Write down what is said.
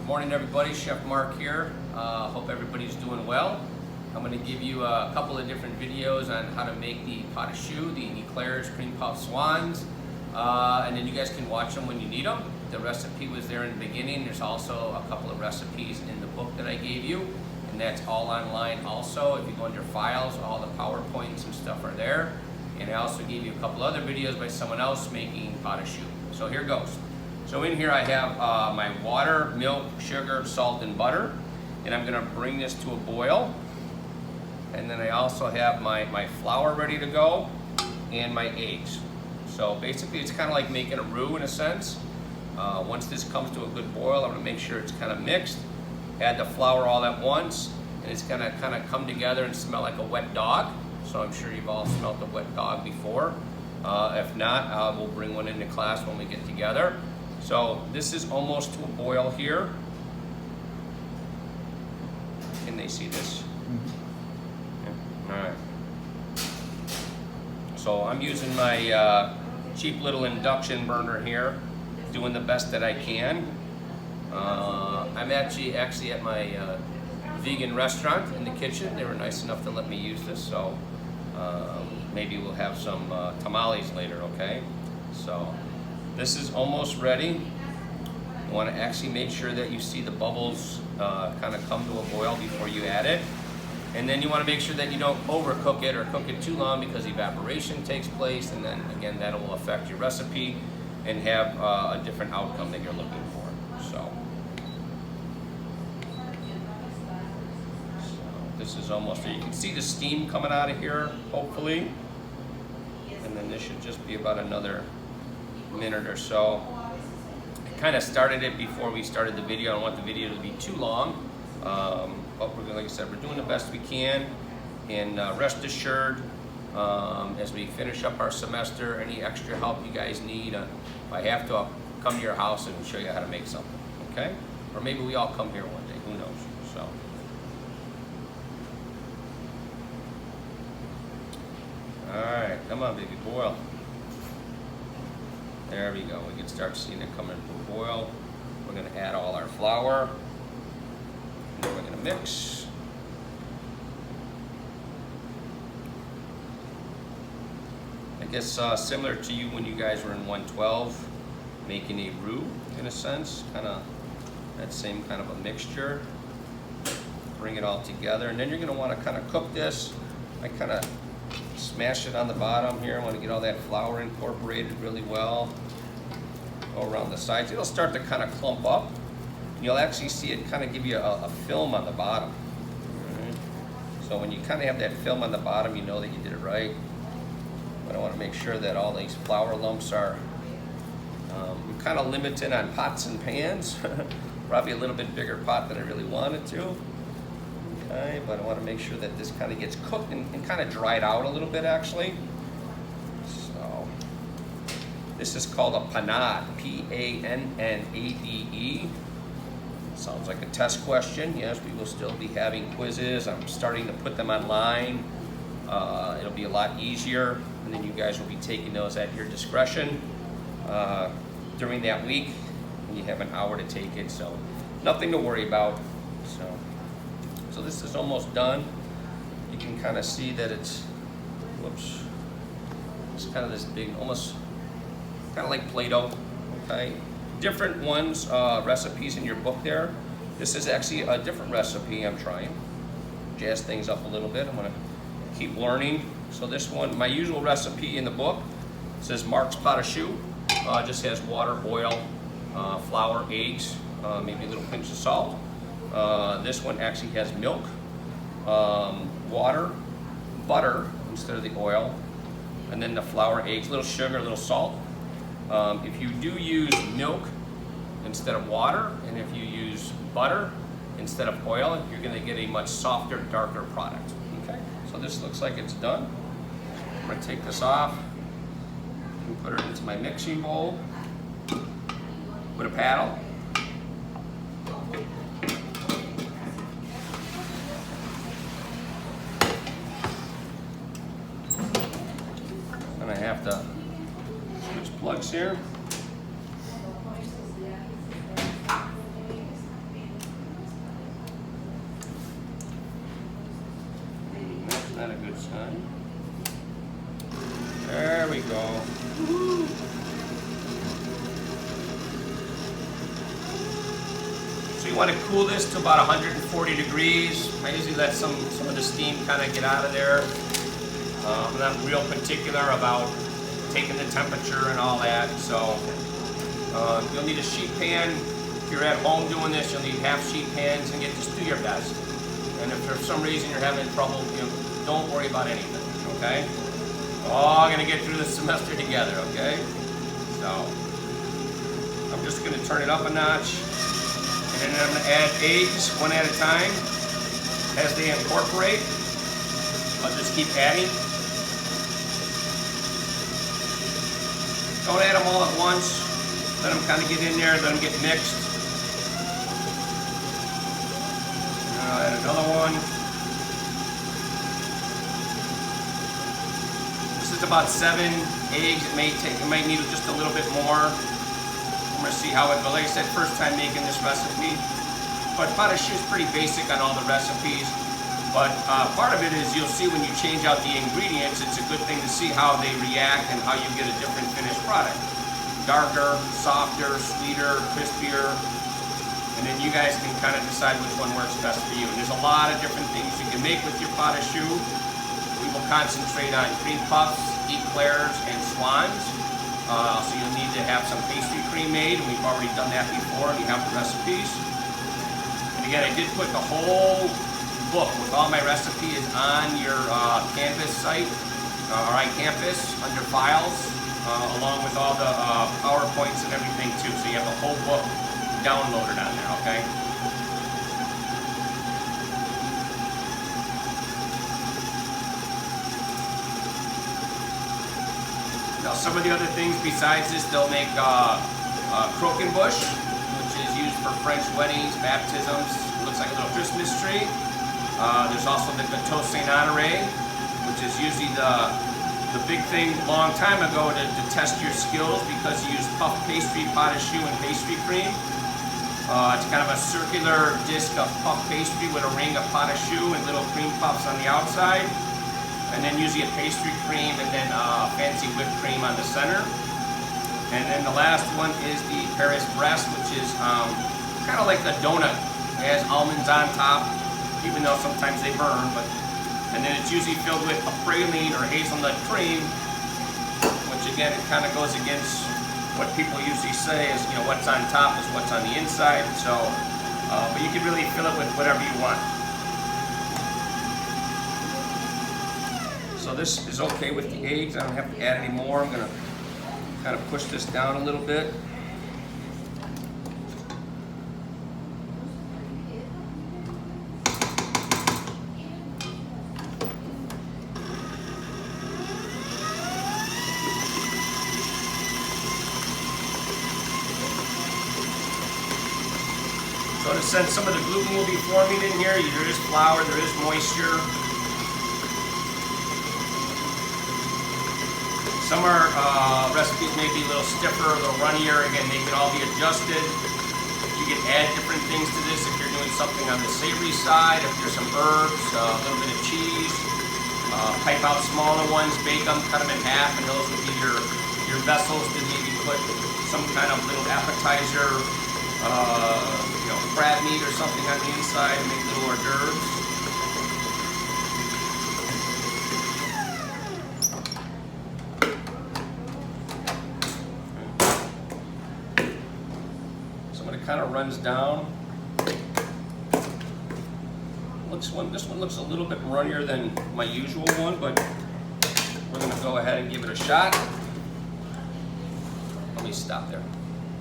Morning everybody, Chef Mark here. Hope everybody's doing well. I'm going to give you a couple of different videos on how to make the Pate Choux, the eclairs, cream puff swans, and then you guys can watch them when you need them. The recipe was there in the beginning. There's also a couple of recipes in the book that I gave you, and that's all online also. If you go under files, all the PowerPoints and stuff are there. And I also gave you a couple other videos by someone else making Pate Choux. So here goes. So in here I have my water, milk, sugar, salt, and butter. And I'm gonna bring this to a boil. And then I also have my flour ready to go and my eggs. So basically it's kind of like making a roux in a sense. Once this comes to a good boil, I'm gonna make sure it's kind of mixed. Add the flour all at once, and it's gonna kind of come together and smell like a wet dog. So I'm sure you've all smelled a wet dog before. If not, we'll bring one into class when we get together. So this is almost to a boil here. Can they see this? Yeah. All right. So I'm using my cheap little induction burner here, doing the best that I can. I'm actually at my vegan restaurant in the kitchen. They were nice enough to let me use this, so maybe we'll have some tamales later, okay? So this is almost ready. You want to actually make sure that you see the bubbles kind of come to a boil before you add it. And then you want to make sure that you don't overcook it or cook it too long, because evaporation takes place, and then again that will affect your recipe and have a different outcome that you're looking for. So this is almost ready. You can see the steam coming out of here, hopefully. And then this should just be about another minute or so. I kind of started it before we started the video. I don't want the video to be too long. But we're, like I said, we're doing the best we can. And rest assured, as we finish up our semester, any extra help you guys need, if I have to, I'll come to your house and show you how to make something, okay? Or maybe we all come here one day, who knows, so. All right, come on, baby, boil. There we go. We can start seeing it coming to a boil. We're going to add all our flour. And then we're going to mix. I guess similar to you when you guys were in 112, making a roux in a sense, kind of that same kind of a mixture. Bring it all together, and then you're going to want to kind of cook this. I kind of smash it on the bottom here. I want to get all that flour incorporated really well. Go around the sides. It'll start to kind of clump up. You'll actually see it kind of give you a film on the bottom. Right. So when you kind of have that film on the bottom, you know that you did it right. But I want to make sure that all these flour lumps are, I'm kind of limited on pots and pans. Probably a little bit bigger pot than I really wanted to. Okay, but I want to make sure that this kind of gets cooked and kind of dried out a little bit actually. So this is called a panade, P-A-N-N-A-D-E. Sounds like a test question. Yes, we will still be having quizzes. I'm starting to put them online. It'll be a lot easier, and then you guys will be taking those at your discretion during that week. And you have an hour to take it, so nothing to worry about. So this is almost done. You can kind of see that it's, whoops, it's kind of this big, almost kind of like Play-Doh, okay? Different ones, recipes in your book there. This is actually a different recipe I'm trying. Jazz things up a little bit. I'm gonna keep learning. So this one, my usual recipe in the book, says Mark's Pate Choux. Just has water, oil, flour, eggs, maybe a little pinch of salt. This one actually has milk, water, butter instead of the oil, and then the flour, eggs, a little sugar, a little salt. If you do use milk instead of water, and if you use butter instead of oil, you're going to get a much softer, darker product. Okay, so this looks like it's done. I'm going to take this off and put it into my mixing bowl with a paddle. And I have to switch plugs here. time. There we go. So you want to cool this to about 140 degrees. I usually let some of the steam kind of get out of there. I'm not real particular about taking the temperature and all that. So you'll need a sheet pan. If you're at home doing this, you'll need half sheet pans, and just do your best. And if for some reason you're having trouble, don't worry about anything, okay? We're all gonna get through this semester together, okay? So I'm just gonna turn it up a notch, and then I'm gonna add eggs one at a time. As they incorporate, I'll just keep adding. Don't add them all at once. Let them kind of get in there, let them get mixed. Add another one. This is about 7 eggs. It might need just a little bit more. I'm gonna see how it goes. Like I said, first time making this recipe. But Pate Choux is pretty basic on all the recipes. But part of it is you'll see when you change out the ingredients, it's a good thing to see how they react and how you get a different finished product. Darker, softer, sweeter, crispier. And then you guys can kind of decide which one works best for you. And there's a lot of different things you can make with your Pate Choux. We will concentrate on cream puffs, eclairs, and swans. So you'll need to have some pastry cream made, and we've already done that before, and you have the recipes. And again, I did put the whole book with all my recipes on your Canvas site, or on Campus, under Files, along with all the PowerPoints and everything too. So you have the whole book downloaded on there, okay? Now some of the other things besides this, they'll make croquembouche, which is used for French weddings, baptisms. It looks like a little Christmas tree. There's also the gâteau Saint-Honoré, which is usually the big thing a long time ago to test your skills, because you use puff pastry, Pate Choux, and pastry cream. It's kind of a circular disc of puff pastry with a ring of Pate Choux and little cream puffs on the outside. And then usually a pastry cream and then fancy whipped cream on the center. And then the last one is the Paris Brest, which is kind of like a donut. It has almonds on top, even though sometimes they burn. And then it's usually filled with a praline or hazelnut cream, which again, it kind of goes against what people usually say is, what's on top is what's on the inside. So, but you can really fill it with whatever you want. So this is okay with the eggs. I don't have to add any more. I'm gonna kind of push this down a little bit. So in a sense, some of the gluten will be forming in here. There is flour, there is moisture. Some are recipes may be a little stiffer, a little runnier. Again, they can all be adjusted. You can add different things to this if you're doing something on the savory side. If there's some herbs, a little bit of cheese. Pipe out smaller ones, bake them, cut them in half, and those would be your vessels to maybe put some kind of little appetizer, crab meat or something on the inside, and make little hors d'oeuvres. So when it kind of runs down, this one looks a little bit runnier than my usual one, but we're going to go ahead and give it a shot. Let me stop there.